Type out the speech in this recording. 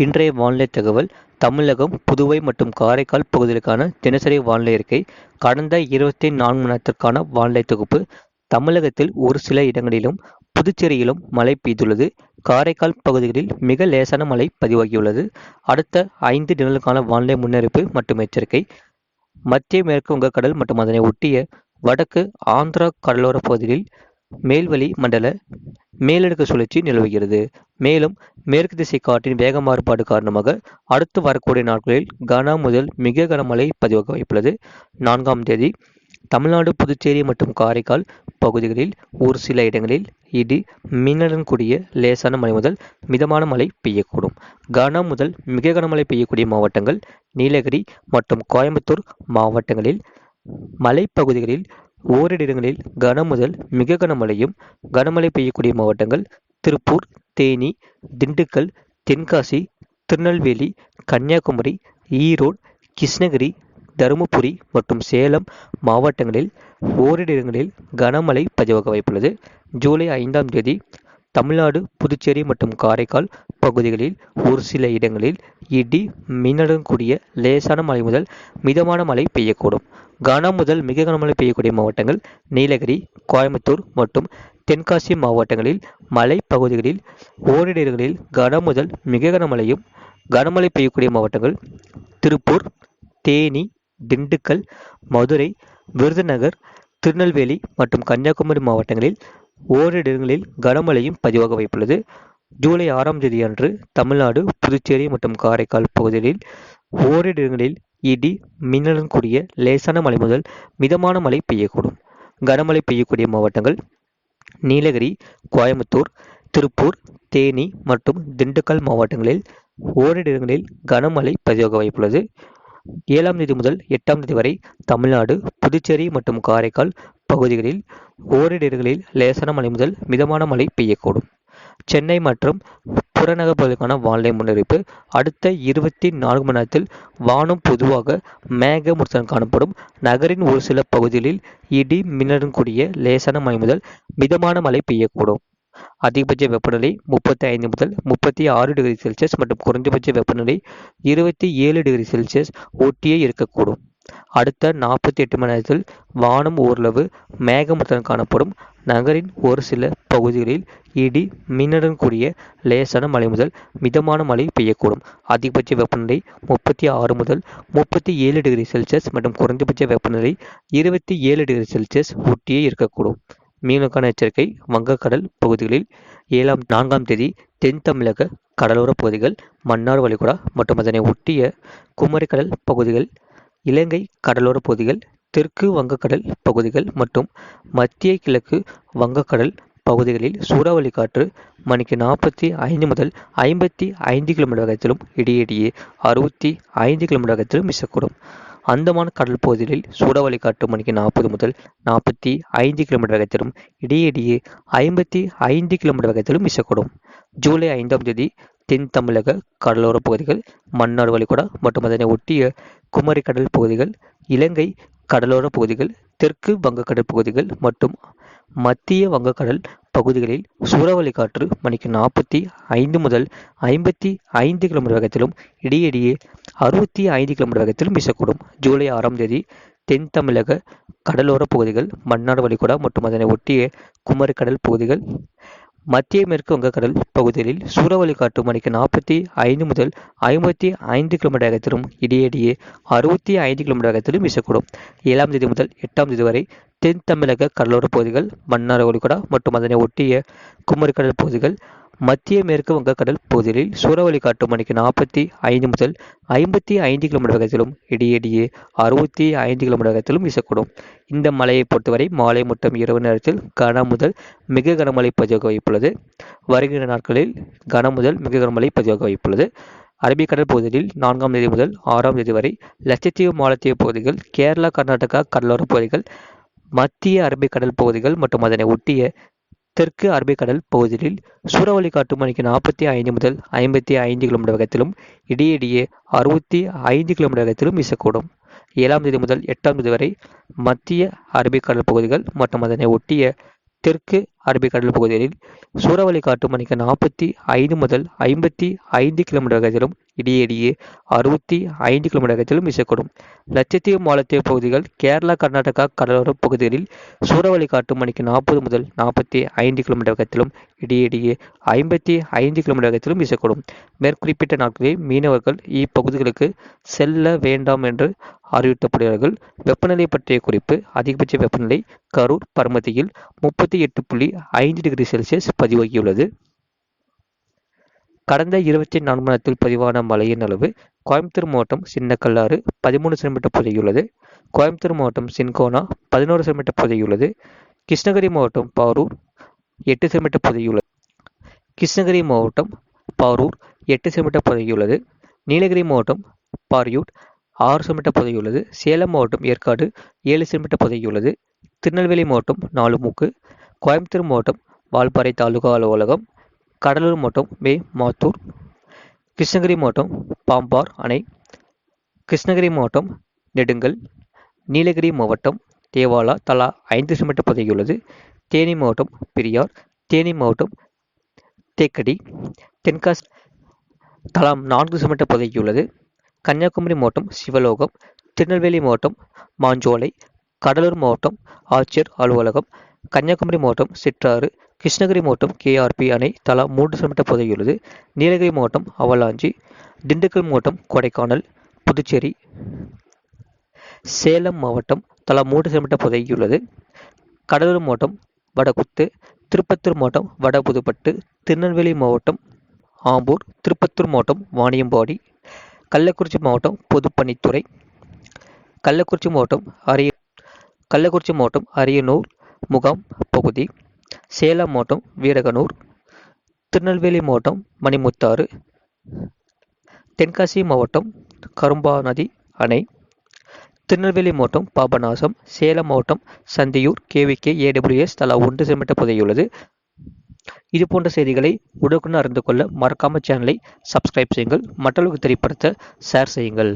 இன்றைய வானிலை தகவல். தமிழகம், புதுவை மற்றும் காரைக்கால் பகுதிகளுக்கான தினசரி வானிலை அறிக்கை. கடந்த 24 மணி நேரத்திற்கான வானிலை தொகுப்பு. தமிழகத்தில் ஒரு சில இடங்களிலும் புதுச்சேரியிலும் மழை பெய்துள்ளது. காரைக்கால் பகுதிகளில் மிக லேசான மழை பதிவாகியுள்ளது. அடுத்த 5 தினங்களுக்கான வானிலை முன்னறிவிப்பு மற்றும் எச்சரிக்கை. மத்திய மேற்கு வங்கக்கடல் மற்றும் அதனை ஒட்டிய வடக்கு ஆந்திரா கடலோர பகுதிகளில் மேல்வளி மண்டல மேலடுக்கு சுழற்சி நிலவுகிறது. மேலும் மேற்கு திசை காற்றின் வேக மாறுபாடு காரணமாக அடுத்து வரக்கூடிய நாட்களில் கன முதல் மிக கனமழை பதிவாக வாய்ப்புள்ளது. 4ஆம் தேதி தமிழ்நாடு, புதுச்சேரி மற்றும் காரைக்கால் பகுதிகளில் ஒரு சில இடங்களில் இடி மின்னலுடன் கூடிய லேசான மழை முதல் மிதமான மழை பெய்யக்கூடும். கன முதல் மிக கனமழை பெய்யக்கூடிய மாவட்டங்கள் நீலகிரி மற்றும் கோயம்புத்தூர் மாவட்டங்களில். மலைப்பகுதிகளில் ஓரிரு இடங்களில் கன முதல் மிக கனமழையும். கனமழை பெய்யக்கூடிய மாவட்டங்கள் திருப்பூர், தேனி, திண்டுக்கல், தென்காசி, திருநெல்வேலி, கன்னியாகுமரி, ஈரோடு, கிருஷ்ணகிரி, தருமபுரி மற்றும் சேலம் மாவட்டங்களில் ஓரிரு இடங்களில் கனமழை பதிவாக வாய்ப்புள்ளது. ஜூலை 5ஆம் தேதி தமிழ்நாடு, புதுச்சேரி மற்றும் காரைக்கால் பகுதிகளில் ஒரு சில இடங்களில் இடி மின்னலுடன் கூடிய லேசான மழை முதல் மிதமான மழை பெய்யக்கூடும். கன முதல் மிக கனமழை பெய்யக்கூடிய மாவட்டங்கள் நீலகிரி, கோயம்புத்தூர் மற்றும் தென்காசி மாவட்டங்களில். மலை பகுதிகளில் ஓரிரு இடங்களில் கன முதல் மிக கனமழையும். கனமழை பெய்யக்கூடிய மாவட்டங்கள் திருப்பூர், தேனி, திண்டுக்கல், மதுரை, விருதுநகர், திருநெல்வேலி மற்றும் கன்னியாகுமரி மாவட்டங்களில் ஓரிரு இடங்களில் கனமழையும் பதிவாக வாய்ப்புள்ளது. ஜூலை 6ஆம் தேதி அன்று தமிழ்நாடு, புதுச்சேரி மற்றும் காரைக்கால் பகுதிகளில் ஓரிரு இடங்களில் இடி மின்னலுடன் கூடிய லேசான மழை முதல் மிதமான மழை பெய்யக்கூடும். கனமழை பெய்யக்கூடிய மாவட்டங்கள் நீலகிரி, கோயம்புத்தூர், திருப்பூர், தேனி மற்றும் திண்டுக்கல் மாவட்டங்களில் ஓரிரு இடங்களில் கனமழை பதிவாக வாய்ப்புள்ளது. 7ஆம் தேதி முதல் 8ஆம் தேதி வரை தமிழ்நாடு, புதுச்சேரி மற்றும் காரைக்கால் பகுதிகளில் ஓரிரு இடங்களில் லேசான மழை முதல் மிதமான மழை பெய்யக்கூடும். சென்னை மற்றும் புறநகர் பகுதிக்கான வானிலை முன்னறிவிப்பு. அடுத்த 24 மணி நேரத்தில் வானம் பொதுவாக மேகமூட்டத்துடன் காணப்படும். நகரின் ஒரு சில பகுதிகளில் இடி மின்னலுடன் கூடிய லேசான மழை முதல் மிதமான மழை பெய்யக்கூடும். அதிகபட்ச வெப்பநிலை 35 முதல் 36 டிகிரி செல்சியஸ் மற்றும் குறைந்தபட்ச வெப்பநிலை 27 டிகிரி செல்சியஸ் ஒட்டியே இருக்கக்கூடும். அடுத்த 48 மணி நேரத்தில் வானம் ஓரளவு மேகமூட்டத்துடன் காணப்படும். நகரின் ஒரு சில பகுதிகளில் இடி மின்னலுடன் கூடிய லேசான மழை முதல் மிதமான மழை பெய்யக்கூடும். அதிகபட்ச வெப்பநிலை 36 முதல் 37 டிகிரி செல்சியஸ் மற்றும் குறைந்தபட்ச வெப்பநிலை 27 டிகிரி செல்சியஸ் ஒட்டியே இருக்கக்கூடும். மீனவருக்கான எச்சரிக்கை. வங்கக்கடல் பகுதிகளில் 4ஆம் தேதி தென் தமிழக கடலோர பகுதிகள், மன்னார் வளைகுடா மற்றும் அதனை ஒட்டிய குமரிக்கடல் பகுதிகள், இலங்கை கடலோர பகுதிகள், தெற்கு வங்கக்கடல் பகுதிகள் மற்றும் மத்திய கிழக்கு வங்கக்கடல் பகுதிகளில் சூறாவளி காற்று மணிக்கு 45 முதல் 55 கிலோமீட்டர் வேகத்திலும் இடையிடையே 65 கிலோமீட்டர் வேகத்திலும் வீசக்கூடும். அந்தமான் கடல் பகுதிகளில் சூறாவளி காற்று மணிக்கு 40 முதல் 45 கிலோமீட்டர் வேகத்திலும் இடையிடையே 55 கிலோமீட்டர் வேகத்திலும் வீசக்கூடும். ஜூலை 5ஆம் தேதி தென் தமிழக கடலோர பகுதிகள், மன்னார் வளைகுடா மற்றும் அதனை ஒட்டிய குமரி கடல் பகுதிகள், இலங்கை கடலோர பகுதிகள், தெற்கு வங்கக்கடல் பகுதிகள் மற்றும் மத்திய வங்கக்கடல் பகுதிகளில் சூறாவளி காற்று மணிக்கு 45 முதல் 55 கிலோமீட்டர் வேகத்திலும் இடையிடையே 65 கிலோமீட்டர் வேகத்திலும் வீசக்கூடும். ஜூலை 6ஆம் தேதி தென் தமிழக கடலோர பகுதிகள், மன்னார் வளைகுடா மற்றும் அதனை ஒட்டிய குமரி கடல் பகுதிகள், மத்திய மேற்கு வங்கக்கடல் பகுதிகளில் சூறாவளி காற்று மணிக்கு 45 முதல் 55 கிலோமீட்டர் வேகத்திலும் இடையிடையே 65 கிலோமீட்டர் வேகத்திலும் வீசக்கூடும். 7ஆம் தேதி முதல் 8ஆம் தேதி வரை தென் தமிழக கடலோர பகுதிகள், மன்னார் வளைகுடா மற்றும் அதனை ஒட்டிய குமரி கடல் பகுதிகள், மத்திய மேற்கு வங்கக்கடல் பகுதிகளில் சூறாவளி காற்று மணிக்கு 45 முதல் 55 கிலோமீட்டர் வேகத்திலும் இடையிடையே 65 கிலோமீட்டர் வேகத்திலும் வீசக்கூடும். இந்த மழையை பொறுத்தவரை மாலை மற்றும் இரவு நேரத்தில் கன முதல் மிக கனமழை பதிவாக வாய்ப்புள்ளது. வருகின்ற நாட்களில் கன முதல் மிக கனமழை பதிவாக வாய்ப்புள்ளது. அரபிக்கடல் பகுதியில் 4ஆம் தேதி முதல் 6ஆம் தேதி வரை லட்சத்தீவு, மாலத்தீவு பகுதிகள், கேரளா, கர்நாடகா கடலோர பகுதிகள், மத்திய அரபிக்கடல் பகுதிகள் மற்றும் அதனை ஒட்டிய தெற்கு அரபிக்கடல் பகுதிகளில் சூறாவளி காற்று மணிக்கு 45 முதல் 55 கிலோமீட்டர் வேகத்திலும் இடையிடையே 65 கிலோமீட்டர் வேகத்திலும் வீசக்கூடும். 7ஆம் தேதி முதல் 8ஆம் தேதி வரை மத்திய அரபிக்கடல் பகுதிகள் மற்றும் அதனை ஒட்டிய தெற்கு அரபிக்கடல் பகுதிகளில் சூறாவளி காற்று மணிக்கு 45 முதல் 55 கிலோமீட்டர் வேகத்திலும் இடையிடையே 65 கிலோமீட்டர் வேகத்திலும் வீசக்கூடும். லட்சத்தீவு மாலத்தீவு பகுதிகள், கேரளா கர்நாடகா கடலோர பகுதிகளில் சூறாவளி காற்று மணிக்கு 40 முதல் 45 கிலோமீட்டர் வேகத்திலும் இடையிடையே 55 கிலோமீட்டர் வேகத்திலும் வீசக்கூடும். மேற்குறிப்பிட்ட நாட்களில் மீனவர்கள் இப்பகுதிகளுக்கு செல்ல வேண்டாம் என்று அறிவுறுத்தப்படுகிறார்கள். வெப்பநிலை பற்றிய குறிப்பு: அதிகபட்ச வெப்பநிலை கரூர் பரமத்தியில் 38.5 டிகிரி செல்சியஸ் பதிவாகியுள்ளது. கடந்த 24 மணி நேரத்தில் பதிவான மழையின் அளவு: கோயம்புத்தூர் மாவட்டம் சின்னக்கல்லாறு 13 சென்டிமீட்டர் பதிவாகியுள்ளது. கோயம்புத்தூர் மாவட்டம் சின்கோனா 11 சென்டிமீட்டர் பதிவாகியுள்ளது. கிருஷ்ணகிரி மாவட்டம் பாரூர் 8 சென்டிமீட்டர் பதிவாகியுள்ளது. கிருஷ்ணகிரி மாவட்டம் பாரூர் 8 சென்டிமீட்டர் பதிவாகியுள்ளது. நீலகிரி மாவட்டம் பாரியூட் 6 சென்டிமீட்டர் பதிவாகியுள்ளது. சேலம் மாவட்டம் ஏற்காடு 7 சென்டிமீட்டர் பதிவாகியுள்ளது. திருநெல்வேலி மாவட்டம் நாலுமுக்கு, கோயம்புத்தூர் மாவட்டம் வால்பாறை தாலுகா அலுவலகம், கடலூர் மாவட்டம் மாத்தூர், கிருஷ்ணகிரி மாவட்டம் பாம்பார் அணை, கிருஷ்ணகிரி மாவட்டம் நெடுங்கல், நீலகிரி மாவட்டம் தேவாலா தலா 5 சென்டிமீட்டர் பதிவாகியுள்ளது. தேனி மாவட்டம் பெரியார், தேனி மாவட்டம் தேக்கடி, தென்காசி தலா 4 சென்டிமீட்டர் பதிவாகியுள்ளது. கன்னியாகுமரி மாவட்டம் சிவலோகம், திருநெல்வேலி மாவட்டம் மாஞ்சோலை, கடலூர் மாவட்டம் ஆட்சியர் அலுவலகம், கன்னியாகுமரி மாவட்டம் சிற்றாறு, கிருஷ்ணகிரி மாவட்டம் கேஆர்பி அணை தலா 3 சென்டிமீட்டர் பதிவாகியுள்ளது. நீலகிரி மாவட்டம் அவலாஞ்சி, திண்டுக்கல் மாவட்டம் கொடைக்கானல், புதுச்சேரி, சேலம் மாவட்டம் தலா 3 சென்டிமீட்டர் பதிவாகியுள்ளது. கடலூர் மாவட்டம் வடகுத்து, திருப்பத்தூர் மாவட்டம் வடபுதுப்பட்டு, திருநெல்வேலி மாவட்டம் ஆம்பூர், திருப்பத்தூர் மாவட்டம் வாணியம்பாடி, கள்ளக்குறிச்சி மாவட்டம் பொதுப்பணித்துறை, கள்ளக்குறிச்சி மாவட்டம் அரியனூர் முகாம் பகுதி, சேலம் மாவட்டம் வீரகனூர், திருநெல்வேலி மாவட்டம் மணிமுத்தாறு, தென்காசி மாவட்டம் கரும்பாநதி அணை, திருநெல்வேலி மாவட்டம் பாபநாசம், சேலம் மாவட்டம் சந்தியூர் கேவிகே ஏடபிள்யூஎஸ் தலா 1 சென்டிமீட்டர் பதிவாகியுள்ளது. இது போன்ற செய்திகளை உடனுக்குடன் அறிந்து கொள்ள மறக்காம சேனலை சப்ஸ்கிரைப் செய்யுங்கள். மற்றவர்களுக்கு தெரியப்படுத்த ஷேர் செய்யுங்கள்.